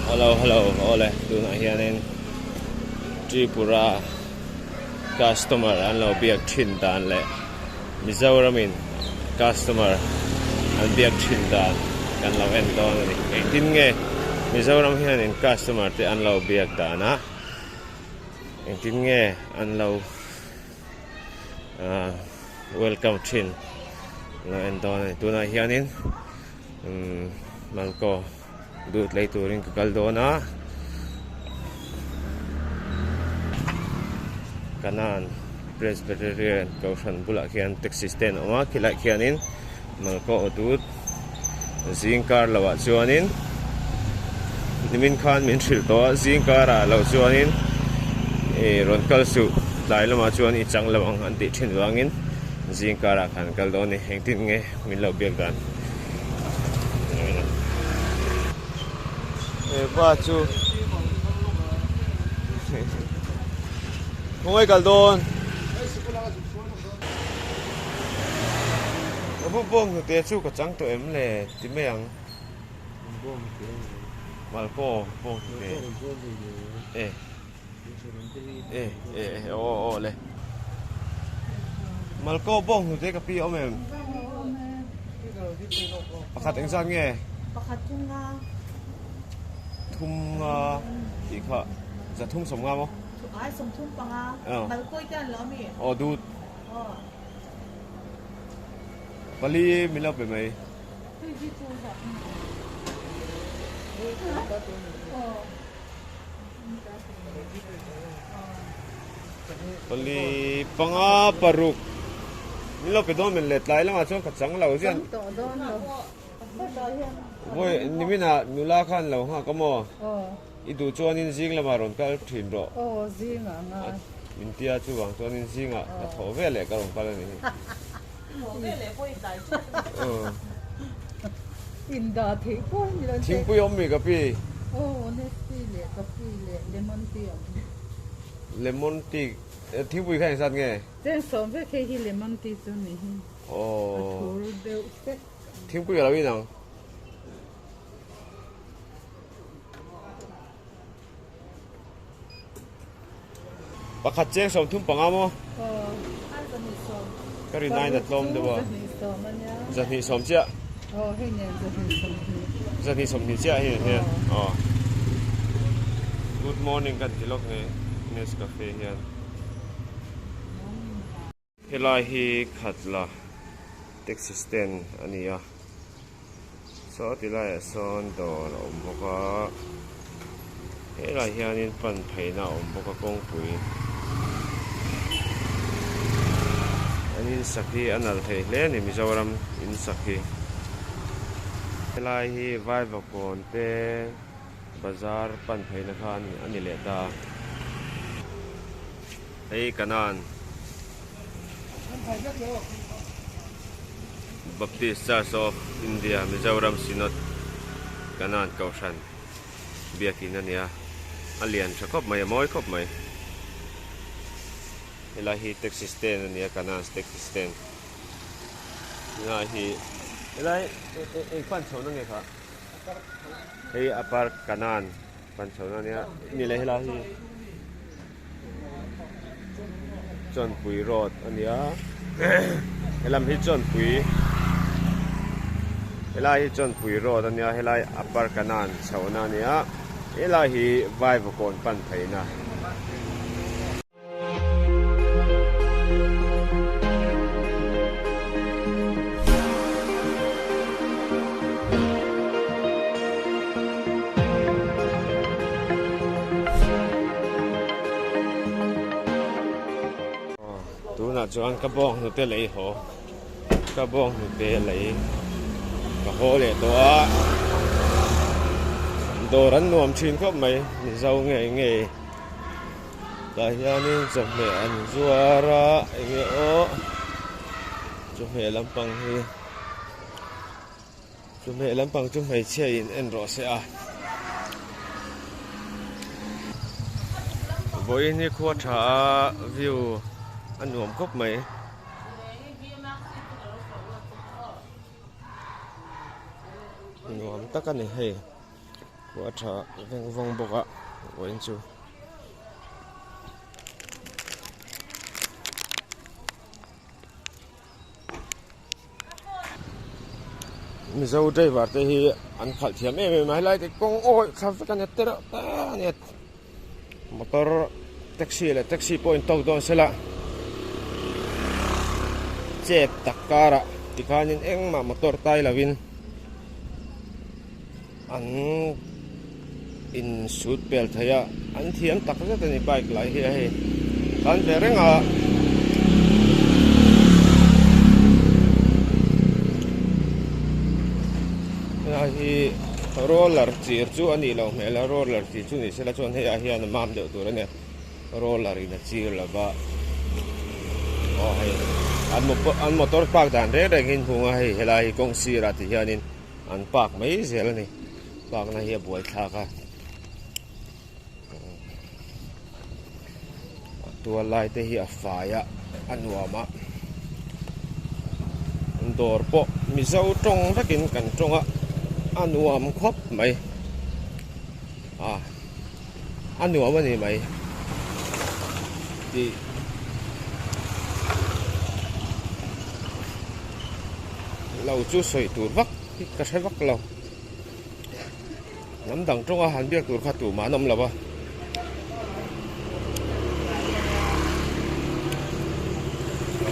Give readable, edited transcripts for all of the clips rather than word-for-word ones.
Hello, ole. Tuna hianin Tripura customer an lo biak thin dan le Mizoramin customer an biak thin dan kan lo en don ni tin nge Mizoram hianin customer te an lo biak dana tin nge an lo welcome thin lo en don ni tuna hianin malko dut lay turing kaldona kanan Presbyterian kausan bulak kian taxi stand oma kilak kianin malko dut zingkar lawa chuanin nimin khan min thil to zingkara lo chuanin ron kalsu lai lama chuan I chang lawang an ti thin wangin zingkara khan kaldoni hengtin nge min lo biak dan ba chu không ai cả đồn nó bông thực tế chu có trắng tụi em lệ tí mèng mà cô bông thực tế ô lệ mà cô bông thực tế cái pi ông em bạc hạt anh sang nghe thumอีกค่ะจะทุ่มสมงามมั้งไอ้สมทุ่มปังอ่ะมันคุยกันแล้วมีอ๋อดูปลีมีแล้วเป็นไหมปลีปังอ่ะปารุกมีแล้วเป็นโดนเป็นเล็ดไหลแล้วมาช่วงขัดสังเราเสียนโว้ยนี่ไม่น่านุลาขันเราฮะก็มั่วอีดูจวนนินซิงละมารอนก็ถิ่นรอซิงอ่ะมินเตียจูวังจวนนินซิงอ่ะแต่ถอเวเลยก็ลงไปเลยนี่ถอเวเลยพ่อตายอินดาทิ้งปุ้ยทิ้งปุ้ยอมมีกับพี่เนี่ยพี่เลยกับพี่เลยเลมอนตีทิ้งปุ้ยแค่สั้นไงเจ้าสมเพื่อแค่ที่เลมอนตีตัวนี้ทิ้งปุ้ยอะไรพี่น้องปากขัดเจ๊สมทุ่มปังอ่ะมั้งก็รีนายดัดลมเดี๋ยวจะหนีสมเจ้าจะหนีสมหนีเจ้าเห็นเนี่ยอ๋อ Good morning กันที่โลกนี้เนสกาแฟเฮียนเฮลายฮีขัดละเท็กซิสเตนอันนี้อ่ะซอติลายซอนดอร์อมพกะเฮลายเฮียนินปันไผ่น่ะอมพกะกงปุยอินสักฮีอันนั้นเทเลนี่มิจาวรำอินสักฮีเวลาฮีไว้บอกก่อนเต้บาซาร์ปันไผ่นะครับอันนี้เลต้าไอ้กันนั่นบัพติสต์ชอฟอินเดียมิจาวรำสินอตกันนั่นเกาชันเบียกินนั่นเนี่ยอันเลียนชักครบไหมมอยครบไหมIlahi teksisten ni kanan teksisten. Ilahi ilahi pancho na ni ka. Hey apar kanan pancho na niya nilai ilahi. John Pui Road ania. Elam hi John Pui. Ilahi John Pui Road ania ilahi apar kanan sauna niya. Ilahi vibe kon pan phai na. Chuan ka bong nu te lei ho ka bong nu te lei ka ho le to a do ran nuam thin khop mai ni zau nge ta hianin chom me an zuara nge o chom me lampang hi chom me lampang chom mai che in en ro se a voi ni khwa tha view anh nuông khóc mày nuông tất cả này hay qua thà veng vong bốc á quên chú mình dâu đây và đây thì ăn khát thiam em mà lại cái con ôi khát cái này tera ta này motor taxi point tàu đó sẽ là chết takara thì cái nên em mà motor tay là vin anh in suit belt thấy à anh thiam tắc rất là bike lại hi hi anh về reng à hi roller chỉ chú anh đi lâu mẹ là roller chỉ chú này sẽ là chọn hay hi anh mam được tụi này roller này chỉ là ba hay anh motor park đàn đấy là hình thùng hay là công ty ra thì hi anh park mấy giờ là này park này hi buổi thà cả tua lai te hi a faya anuama dor po mi zau tong takin kan tonga anuam khop mai anuam ani mai ti lau chu soi tur vak ka sai vak lau nam dang tonga han biak tur kha tu ma nom lawa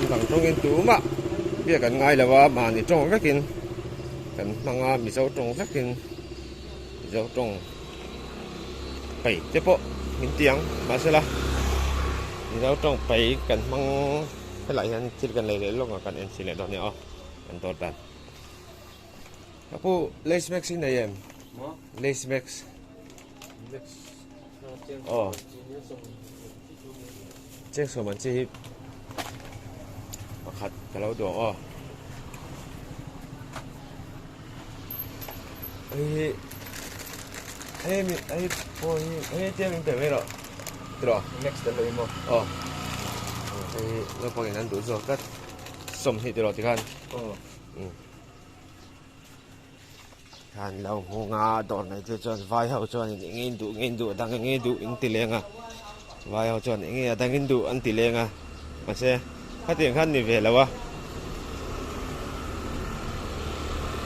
bằng trong nghiên cứu mà bây giờ ngay là mà thì trong các kinh cần mang mì dâu trong các kinh dâu trong bảy tiếp bộ những tiếng mà sẽ là mì dâu trong bảy cần mang cái lại anh chỉ cần lấy lúc mà cần anh chỉ lấy đó nhá anh tốt bạn aku lace max ini ya lace max cek so man chỉ khát cái lâu đồ tiêm mình tới rồi được next đến đây mà nó có cáiนั้นđủ rồi cắt sầm thì rồi thì kan kan lâu ngà đòn này cho vai hậu cho những nghiên đủ đang nghiên đủ những tỷ lệ à vai hậu cho những đang nghiên đủ ăn tỷ lệ à mà sẽ phát triển khăn thì về là ba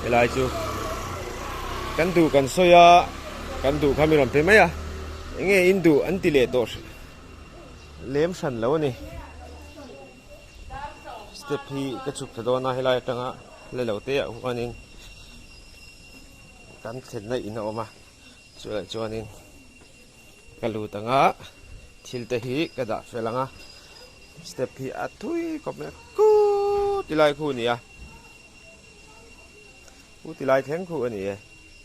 cái lại chú căn đủ căn soi căn đủ camera làm thế mấy à nghe in đủ anh tỷ lệ tốt lém sần lâu nè step hi cái chụp cái đó na hay lại tăng á lấy đầu tiên của anh căn thịt này nó mà cho anh cái lù tăng á thil te hi cái đã phải lăng á step hi athui có mẹ cu tilai khu nè cu tilai theng khu nè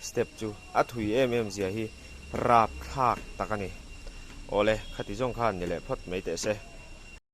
step chu athui em gì hi rap thak takani ole khati jong khan ni le phot mai te se